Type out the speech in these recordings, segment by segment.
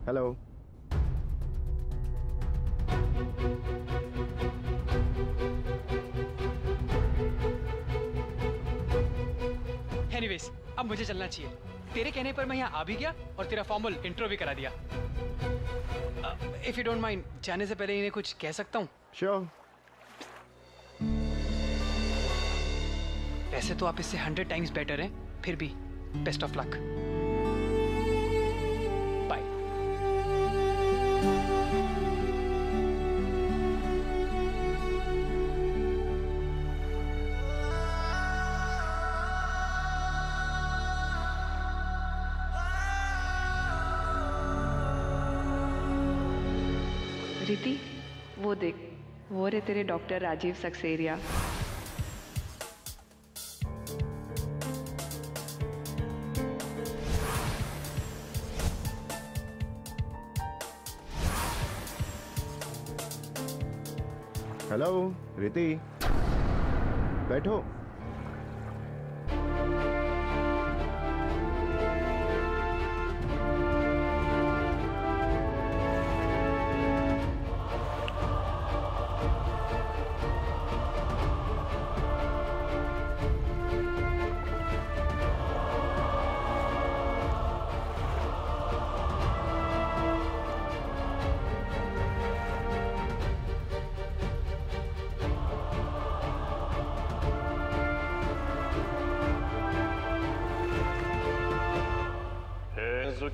Hello. Anyways, अब मुझे चलना चाहिए। तेरे कहने पर मैं यहाँ आ भी गया और तेरा फॉर्मल इंट्रो भी करा दिया। इफ यू डोंट माइंड, जाने से पहले इन्हें कुछ कह सकता हूँ? श्योर। वैसे तो आप इससे 100 टाइम्स बेटर हैं, फिर भी बेस्ट ऑफ लक। बाय। रिति, वो देख, वो रे तेरे डॉक्टर राजीव सक्सेरिया। हेलो रिति, बैठो।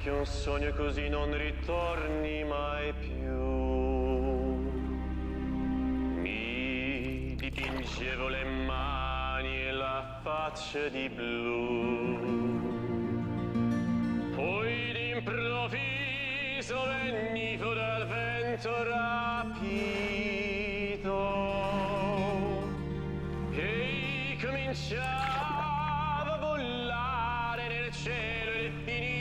Che un sogno così non ritorni mai più. Mi dipingevo le mani e la faccia di blu. Poi d'improvviso venivo dal vento rapido e cominciavo a volare nel cielo infinito.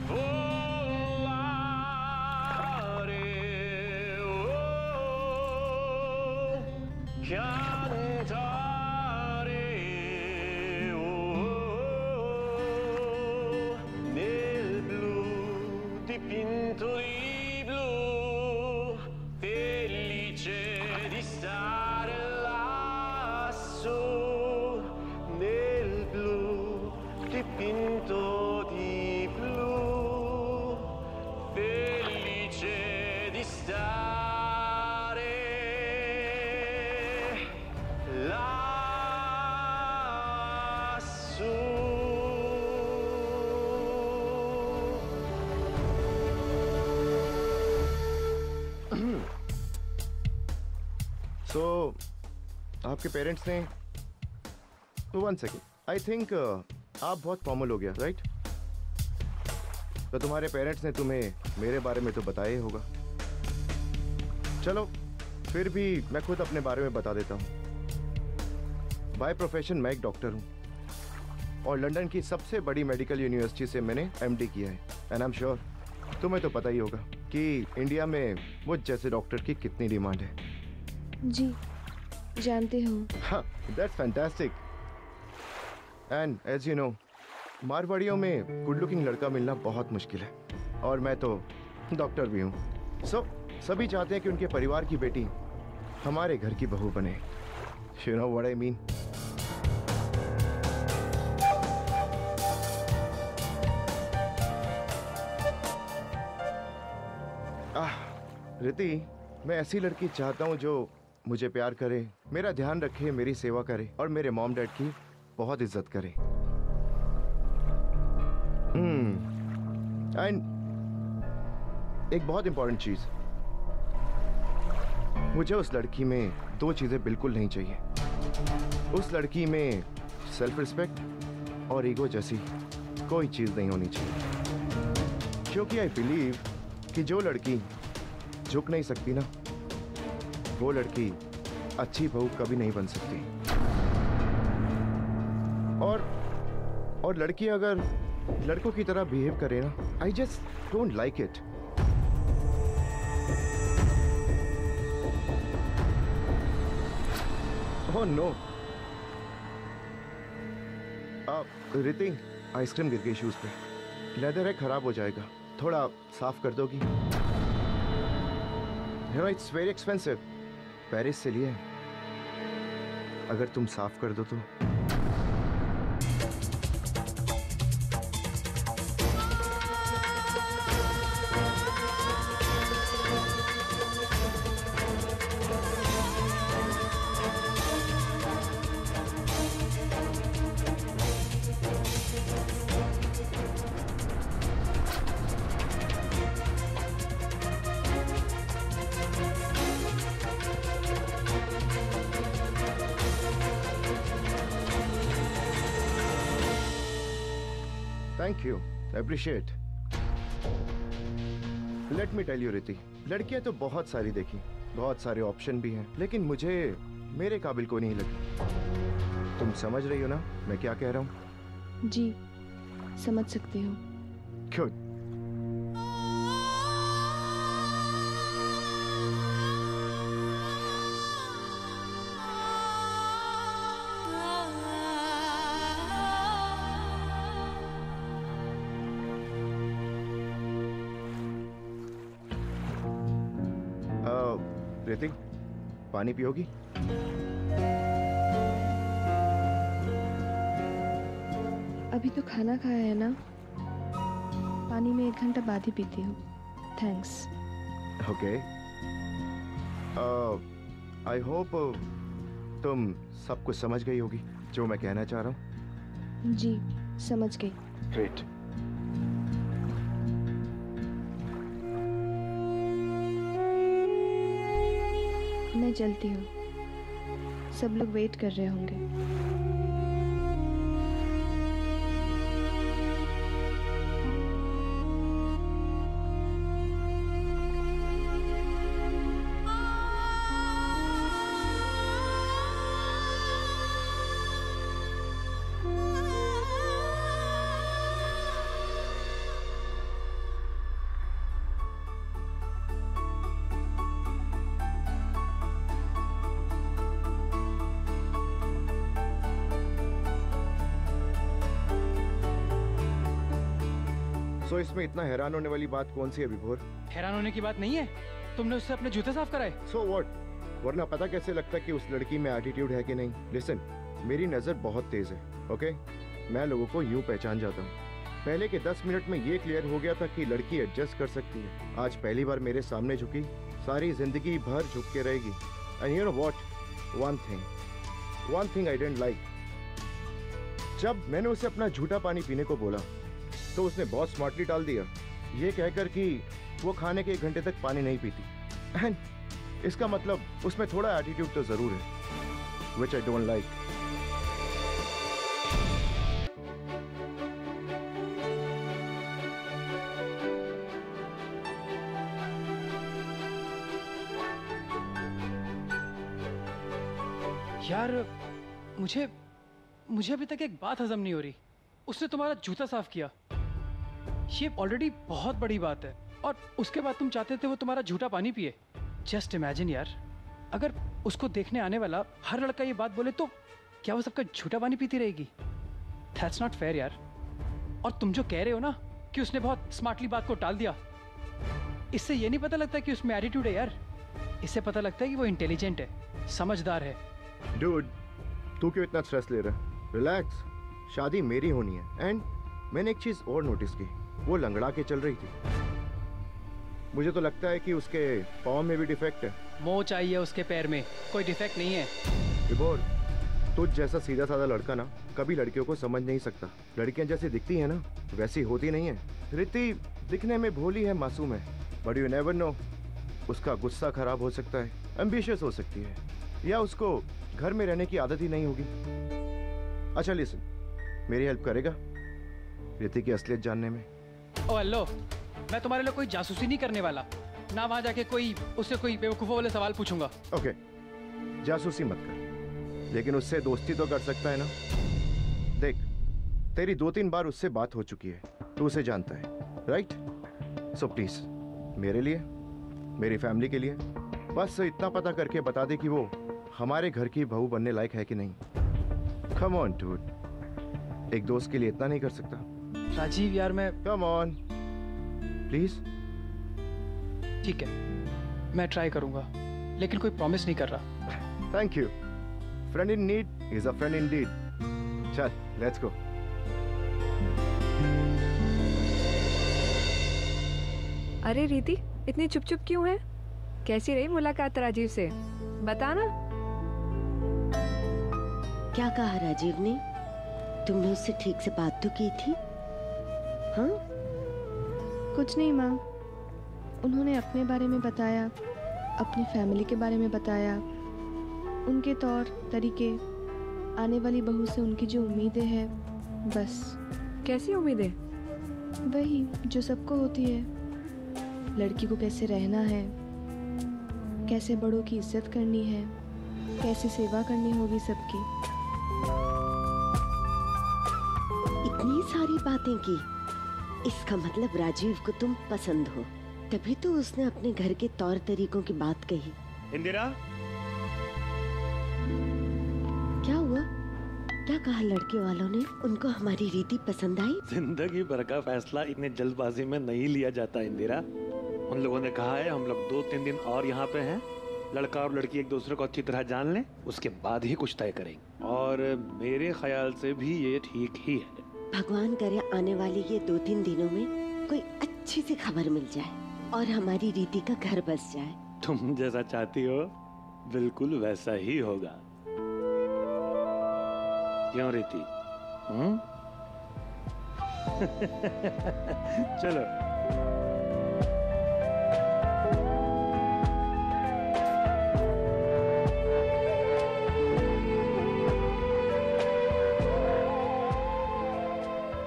Volare, cantare, nel blu, dipinto di blu, felice di stare lassù, nel blu, dipinto di blu, felice di stare lassù. So, आपके parents ने, one second, I think आप बहुत formal हो गया, right? तो तुम्हारे parents ने तुम्हें मेरे बारे में तो बताया ही होगा। चलो, फिर भी मैं खुद अपने बारे में बता देता हूँ। बाय प्रोफेशन मैं एक डॉक्टर हूँ और लंदन की सबसे बड़ी मेडिकल यूनिवर्सिटी से मैंने एमडी किया है। एंड आई एम श्योर तुम्हें तो पता ही होगा कि इंडिया में मुझ जैसे डॉक्टर की कितनी डिमांड है। जी जानते हो। हाँ, that's fantastic. And as you know, मारवाड़ियों में गुड लुकिंग लड़का मिलना बहुत मुश्किल है और मैं तो डॉक्टर भी हूँ। सभी चाहते हैं कि उनके परिवार की बेटी हमारे घर की बहू बने। You know what I mean. रिति, मैं ऐसी लड़की चाहता हूँ जो मुझे प्यार करे, मेरा ध्यान रखे, मेरी सेवा करे और मेरे मॉम डैड की बहुत इज्जत करे। एंड एक बहुत इंपॉर्टेंट चीज, मुझे उस लड़की में दो चीजें बिल्कुल नहीं चाहिए। उस लड़की में सेल्फ रिस्पेक्ट और ईगो जैसी कोई चीज नहीं होनी चाहिए, क्योंकि आई बिलीव कि जो लड़की झुक नहीं सकती ना, वो लड़की अच्छी बहू कभी नहीं बन सकती। और लड़की अगर लड़कों की तरह बिहेव करे ना, I just don't like it. Oh no. Riti, ice cream गिर गई शूज पे। लेदर है, खराब हो जाएगा, थोड़ा साफ कर दोगी? इट्स वेरी एक्सपेंसिव, पेरिस से लिए। अगर तुम साफ कर दो तो। Thank you, appreciate. Let me tell you Riti, लड़कियां तो बहुत सारी देखी, बहुत सारे ऑप्शन भी हैं, लेकिन मुझे मेरे काबिल को नहीं लगी। तुम समझ रही हो ना मैं क्या कह रहा हूँ? जी, समझ सकती हूँ। क्यों? प्रीति, पानी पियोगी? अभी तो खाना खाया है ना, पानी में 1 घंटा बाद ही पीती हूँ। थैंक्स। ओके। आई होप तुम सब कुछ समझ गई होगी जो मैं कहना चाह रहा हूँ। जी, समझ गई। ग्रेट। मैं चलती हूँ, सब लोग वेट कर रहे होंगे। तो इसमें इतना हैरान होने वाली बात कौन सी है विभोर? हैरान होने की बात नहीं है, तुमने उससे अपने जूते साफ कराए। So what? वरना पता कैसे लगता कि उस लड़की में एटीट्यूड है कि नहीं? लिसन, मेरी नजर बहुत तेज है, ओके? मैं लोगों को यूं पहचान जाता हूँ। पहले के 10 मिनट में ये क्लियर हो गया था कि लड़की एडजस्ट कर सकती है। आज पहली बार मेरे सामने झुकी, सारी जिंदगी भर झुक के रहेगी। And you know what? One thing I didn't like, जब मैंने उसे अपना झूठा पानी पीने को बोला तो उसने बहुत स्मार्टली टाल दिया, ये कहकर कि वो खाने के 1 घंटे तक पानी नहीं पीती। एंड इसका मतलब उसमें थोड़ा एटीट्यूड तो जरूर है, which I don't like. यार मुझे अभी तक एक बात हजम नहीं हो रही। उसने तुम्हारा जूता साफ किया, ये ऑलरेडी बहुत बड़ी बात है, और उसके बाद तुम चाहते थे वो तुम्हारा झूठा पानी पिए। जस्ट इमेजिन यार, अगर उसको देखने आने वाला हर लड़का ये बात बोले तो क्या वो सबका झूठा पानी पीती रहेगी? दैट्स नॉट फेयर यार। और तुम जो कह रहे हो ना कि उसने बहुत स्मार्टली बात को टाल दिया, इससे ये नहीं पता लगता कि उसमें एटीट्यूड है यार, इससे पता लगता है कि वो इंटेलिजेंट है, समझदार है। डूड, तू क्यों इतना स्ट्रेस ले रहा है? रिलैक्स, शादी मेरी होनी है। एंड मैंने एक चीज और नोटिस की, वो लंगड़ा के चल रही थी। मुझे तो लगता है कि उसके पाँव में भी डिफेक्ट है। मोह चाहिए उसके पैर में, कोई डिफेक्ट नहीं है। विभोर, तुझ जैसा सीधा साधा लड़का ना कभी लड़कियों को समझ नहीं सकता। लड़कियां जैसी दिखती है ना वैसी होती नहीं है। रिति दिखने में भोली है, मासूम है, बट यू नेवर नो, उसका गुस्सा खराब हो सकता है, एम्बिशियस हो सकती है, या उसको घर में रहने की आदत ही नहीं होगी। अच्छा लिसन, मेरी हेल्प करेगा रिति की असलियत जानने में? ओ हेलो, मैं तुम्हारे लिए कोई जासूसी नहीं करने वाला ना, वहां जाके उससे कोई बेवकूफों वाले सवाल पूछूंगा। ओके, जासूसी मत कर, लेकिन उससे दोस्ती तो कर सकता है ना। देख, तेरी 2-3 बार उससे बात हो चुकी है, तू उसे जानता है, राइट? सो प्लीज मेरे लिए, मेरी फैमिली के लिए बस इतना पता करके बता दे कि वो हमारे घर की बहू बनने लायक है कि नहीं। कम ऑन डूड, एक दोस्त के लिए इतना नहीं कर सकता? राजीव यार मैं कम ऑन प्लीज। ठीक है, मैं ट्राई करूंगा, लेकिन कोई प्रॉमिस नहीं कर रहा। Thank you. Friend in need is a friend in deed. चल लेट्स गो। अरे रीति, इतनी चुप चुप क्यों है? कैसी रही मुलाकात राजीव से, बता ना। क्या कहा राजीव ने? तुमने उससे ठीक से बात तो की थी? हाँ? कुछ नहीं माँ, उन्होंने अपने बारे में बताया, अपनी फैमिली के बारे में बताया, उनके तौर तरीके, आने वाली बहू से उनकी जो उम्मीदें हैं, बस। कैसी उम्मीदें? वही जो सबको होती है, लड़की को कैसे रहना है, कैसे बड़ों की इज्जत करनी है, कैसे सेवा करनी होगी सबकी। इतनी सारी बातें की, इसका मतलब राजीव को तुम पसंद हो, तभी तो उसने अपने घर के तौर तरीकों की बात कही। इंदिरा, क्या हुआ? क्या कहा लड़के वालों ने? उनको हमारी रीति पसंद आई? जिंदगी भर का फैसला इतने जल्दबाजी में नहीं लिया जाता इंदिरा। उन लोगों ने कहा है हम लोग 2-3 दिन और यहाँ पे हैं, लड़का और लड़की एक दूसरे को अच्छी तरह जान लें, उसके बाद ही कुछ तय करेंगे। और मेरे ख्याल से भी ये ठीक ही है। भगवान करे आने वाले ये 2-3 दिनों में कोई अच्छी सी खबर मिल जाए और हमारी रीति का घर बस जाए। तुम जैसा चाहती हो बिल्कुल वैसा ही होगा। क्यों रीति? चलो।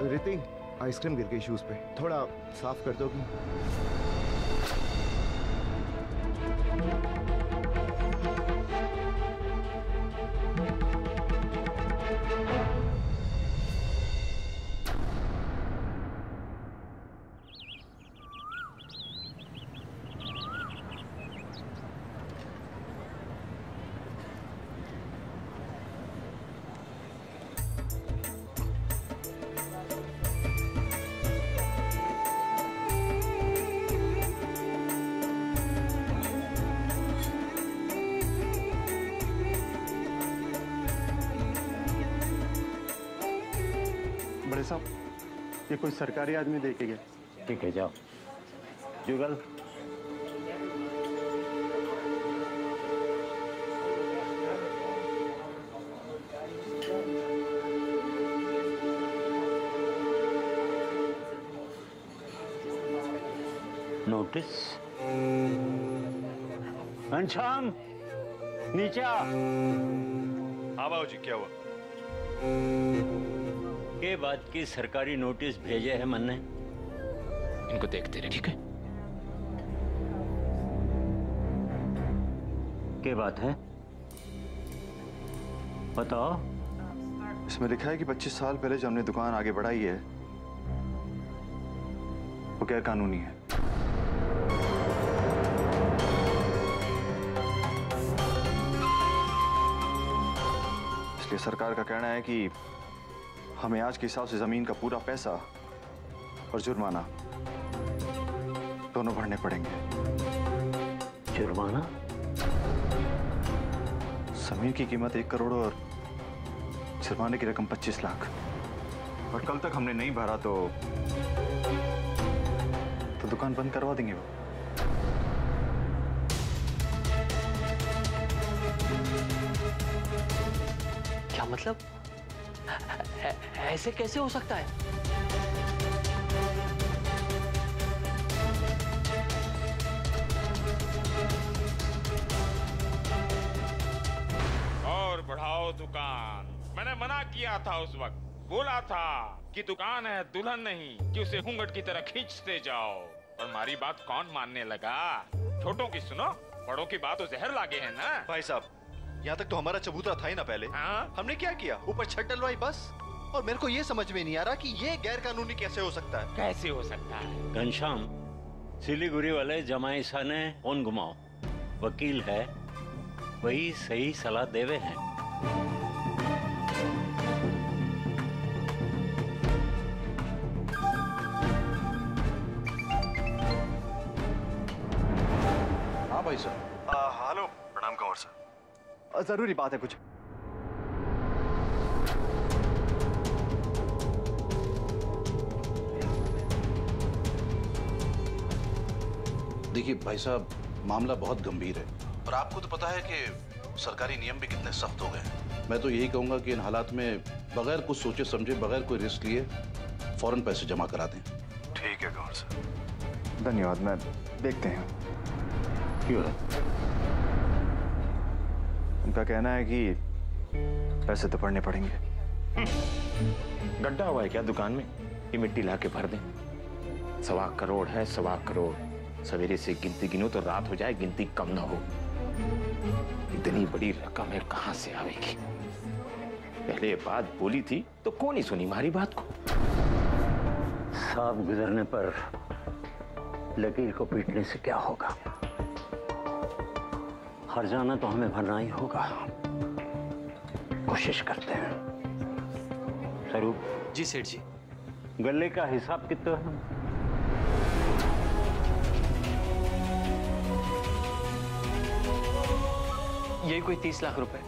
रिति, आइसक्रीम गिर गई शूज पे, थोड़ा साफ कर दोगी? बड़े साहब, ये कोई सरकारी आदमी दे के गया। ठीक है, जाओ। जुगल, नोटिस। घनश्याम, नीचे आ। हाँ बाबूजी, क्या हुआ? के बात की सरकारी नोटिस भेजे है मन ने। इनको देखते रहे, ठीक है? के बात है, बताओ। इसमें लिखा है कि 25 साल पहले जो हमने दुकान आगे बढ़ाई है वो गैर कानूनी है। इसलिए सरकार का कहना है कि हमें आज के हिसाब से जमीन का पूरा पैसा और जुर्माना दोनों भरने पड़ेंगे। जुर्माना? जमीन की कीमत 1 करोड़ और जुर्माने की रकम 25 लाख। और कल तक हमने नहीं भरा तो दुकान बंद करवा देंगे वो। क्या मतलब? ऐसे कैसे हो सकता है? और बढ़ाओ दुकान। मैंने मना किया था उस वक्त, बोला था कि दुकान है दुल्हन नहीं कि उसे घूंघट की तरह खींचते जाओ। और हमारी बात कौन मानने लगा? छोटों की सुनो, बड़ों की बात तो जहर लागे है ना। भाई साहब, यहाँ तक तो हमारा चबूतरा था ही ना पहले। हाँ? हमने क्या किया? ऊपर छत डलवाई बस। और मेरे को ये समझ में नहीं आ रहा कि ये गैर कानूनी कैसे हो सकता है। कैसे हो सकता है? घनश्याम, सिलीगुड़ी वाले जमाई साने फोन घुमाओ, वकील है, वही सही सलाह देवे हैं। भाई साहब। हेलो, प्रणाम कंवर सर। जरूरी बात है कुछ। देखिए भाई साहब, मामला बहुत गंभीर है और आपको तो पता है कि सरकारी नियम भी कितने सख्त हो गए हैं। मैं तो यही कहूंगा कि इन हालात में बगैर कुछ सोचे समझे, बगैर कोई रिस्क लिए फौरन पैसे जमा करा दें। ठीक है कंवर सर, धन्यवाद। मैं देखते हैं। क्यों है? उनका कहना है कि पैसे तो पड़ने पड़ेंगे। गड्ढा हुआ है क्या दुकान में? ये मिट्टी ला के भर दें। 1.25 करोड़ है, 1.25 करोड़। सवेरे से गिनती गिनो तो रात हो जाए, गिनती कम ना हो। इतनी बड़ी रकम है, कहां से आएगी? पहले बात बोली थी तो कौन ही सुनी हमारी बात को। सांप गुजरने पर लकीर को पीटने से क्या होगा? हर्जाना तो हमें भरना ही होगा। कोशिश करते हैं। स्वरूप जी सेठ जी। गले का हिसाब कितना है? यही कोई 30 लाख रुपए।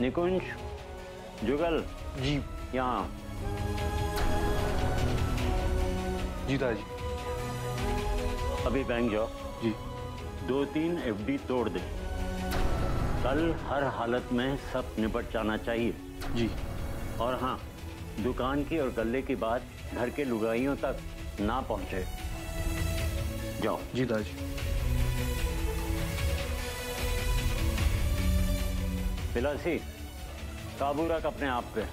निकुंज, जुगल जी यहाँ। जी दादाजी। अभी बैंक जाओ जी। 2-3 FD तोड़ दे। कल हर हालत में सब निपट जाना चाहिए जी। और हाँ, दुकान की और गले की बात घर के लुगाइयों तक ना पहुंचे। जाओ। जी दादाजी। बिलासी, काबू रख अपने आप पे।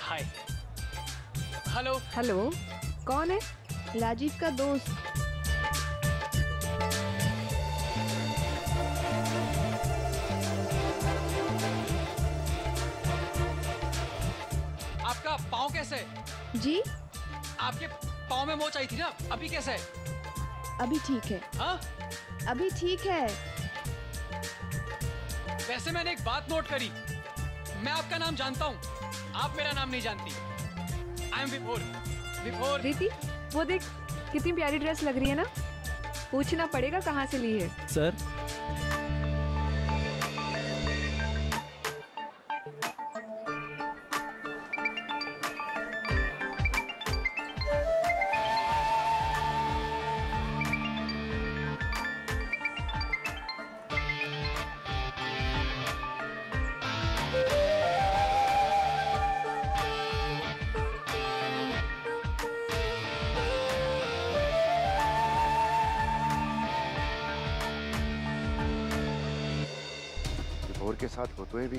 हाय। हेलो। हेलो, कौन है? राजीव का दोस्त। आपका पाँव कैसे है? जी? आपके पाँव में मोच आई थी ना, अभी कैसा है? अभी ठीक है। हाँ? अभी ठीक है। वैसे मैंने एक बात नोट करी। मैं आपका नाम जानता हूँ, आप मेरा नाम नहीं जानती। आई एम विभोर। विभोर। रीति, वो देख कितनी प्यारी ड्रेस लग रही है ना। पूछना पड़ेगा कहाँ से ली है। सर, विभोर के साथ होते हुए भी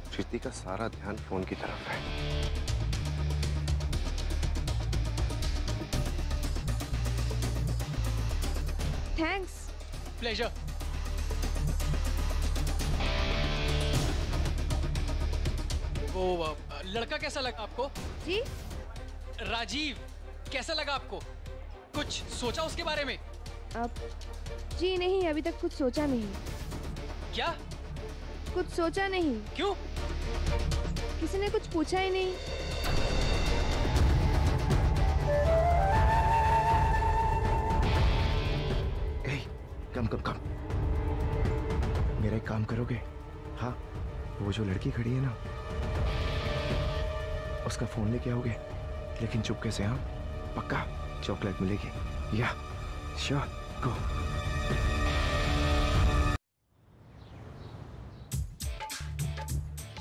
प्रीति का सारा ध्यान फोन की तरफ है। थैंक्स। प्लेजर। वो लड़का कैसा लगा आपको? जी? राजीव कैसा लगा आपको? कुछ सोचा उसके बारे में? अब जी नहीं, अभी तक कुछ सोचा नहीं। क्या? कुछ सोचा नहीं। क्यों? किसी ने कुछ पूछा ही नहीं। कम कम कम। मेरा एक काम करोगे? हाँ, वो जो लड़की खड़ी है ना, उसका फोन लेके आओगे, लेकिन चुपके से। हाँ, पक्का चॉकलेट मिलेगी। या श्योर, गो।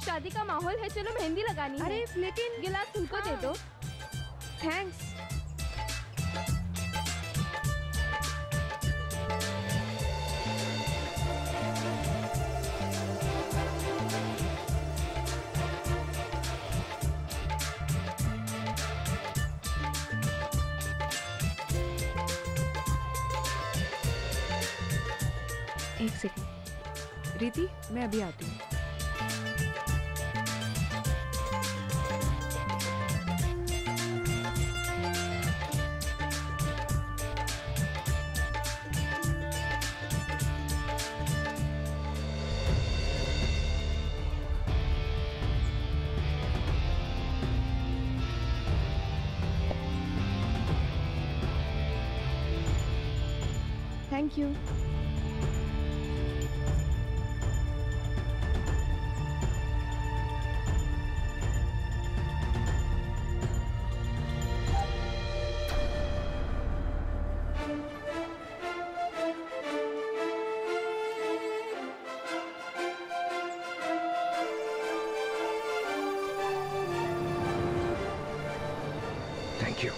शादी का माहौल है, चलो मेहंदी लगानी है। अरे लेकिन गिलास उनको दे दो। थैंक्स। एक सेकंड रीति, मैं अभी आती हूँ। Thank you. Thank you.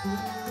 ना